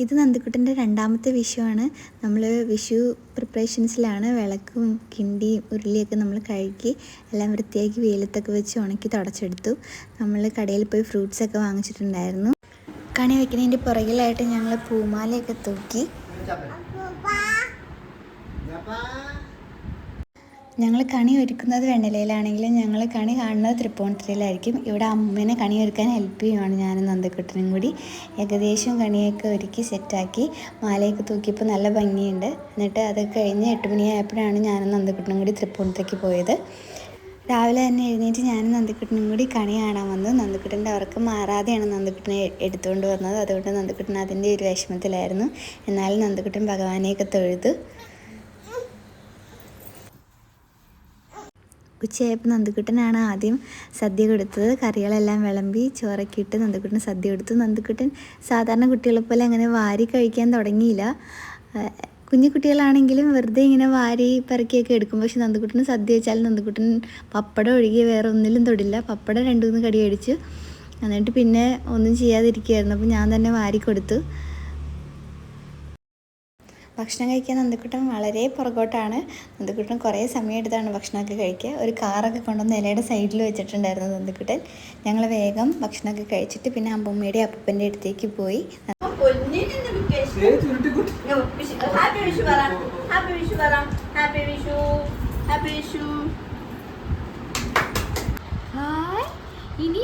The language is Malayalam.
ഇത് നന്ദിക്കുട്ടൻ്റെ രണ്ടാമത്തെ വിഷുവാണ്. നമ്മൾ വിഷു പ്രിപ്പറേഷൻസിലാണ്. വിളക്കും കിണ്ടിയും ഉരുളിയൊക്കെ നമ്മൾ കഴുകി എല്ലാം വൃത്തിയാക്കി വെയിലത്തൊക്കെ വെച്ച് ഉണക്കി തുടച്ചെടുത്തു. നമ്മൾ കടയിൽ പോയി ഫ്രൂട്ട്സൊക്കെ വാങ്ങിച്ചിട്ടുണ്ടായിരുന്നു. കണി വയ്ക്കുന്നതിൻ്റെ പുറകിലായിട്ട് ഞങ്ങൾ പൂമാലയൊക്കെ തൂക്കി. ഞങ്ങൾ കണി ഒരുക്കുന്നത് വെണ്ണലയിലാണെങ്കിലും ഞങ്ങൾ കണി കാണുന്നത് തൃപ്പൂണിത്തുറയിലായിരിക്കും. ഇവിടെ അമ്മേനെ കണി ഒരുക്കാൻ ഹെൽപ്പ് ചെയ്യുവാണ് ഞാനും നന്ദിക്കുട്ടനും കൂടി. ഏകദേശം കണിയൊക്കെ ഒരുക്കി സെറ്റാക്കി മാലയൊക്കെ തൂക്കിയപ്പോൾ നല്ല ഭംഗിയുണ്ട്. എന്നിട്ട് അത് കഴിഞ്ഞ് 8 മണിയായപ്പോഴാണ് ഞാനും നന്ദിക്കുട്ടനും കൂടി തൃപ്പൂണിത്തുറയ്ക്ക് പോയത്. രാവിലെ തന്നെ എഴുന്നേറ്റ് ഞാനും നന്ദിക്കുട്ടനും കൂടി കണി കാണാൻ വന്നു. നന്ദിക്കുട്ടൻ്റെ ഉറക്കം മാറാതെയാണ് നന്ദിക്കുട്ടനെ എടുത്തുകൊണ്ട് വന്നത്. അതുകൊണ്ട് നന്ദിക്കുട്ടൻ അതിൻ്റെ ഒരു വിഷമത്തിലായിരുന്നു. എന്നാലും നന്ദിക്കുട്ടൻ ഭഗവാനെയൊക്കെ തൊഴുതു. ഉച്ചയായപ്പോൾ നന്ദിക്കുട്ടനാണ് ആദ്യം സദ്യ കൊടുത്തത്. കറികളെല്ലാം വിളമ്പി ചോറൊക്കെ ഇട്ട് നന്ദിക്കുട്ടൻ സദ്യ കൊടുത്തു. നന്ദിക്കുട്ടൻ സാധാരണ കുട്ടികളെ പോലെ അങ്ങനെ വാരി കഴിക്കാൻ തുടങ്ങിയില്ല. കുഞ്ഞു കുട്ടികളാണെങ്കിലും വെറുതെ ഇങ്ങനെ വാരി പെറുക്കിയൊക്കെ എടുക്കും. പക്ഷെ നന്ദിക്കുട്ടന് സദ്യ വെച്ചാൽ നന്ദിക്കുട്ടൻ പപ്പടം ഒഴികെ വേറെ ഒന്നിലും തൊടില്ല. പപ്പടം 2-3 കടി അടിച്ചു. എന്നിട്ട് പിന്നെ ഒന്നും ചെയ്യാതിരിക്കുകയായിരുന്നു. അപ്പോൾ ഞാൻ തന്നെ വാരി കൊടുത്തു. ഭക്ഷണം കഴിക്കാൻ നന്ദിക്കുട്ടൻ വളരെ പുറകോട്ടാണ്. നന്ദിക്കുട്ടൻ കുറേ സമയം എടുത്താണ് ഭക്ഷണമൊക്കെ കഴിക്കുക. ഒരു കാറൊക്കെ കൊണ്ടുവന്ന് ഇലയുടെ സൈഡിൽ വെച്ചിട്ടുണ്ടായിരുന്നു നന്ദിക്കുട്ടൻ. ഞങ്ങൾ വേഗം ഭക്ഷണമൊക്കെ കഴിച്ചിട്ട് പിന്നെ അമ്മൂമ്മയുടെ അപ്പൂപ്പൻ്റെ അടുത്തേക്ക് പോയി. ഇനി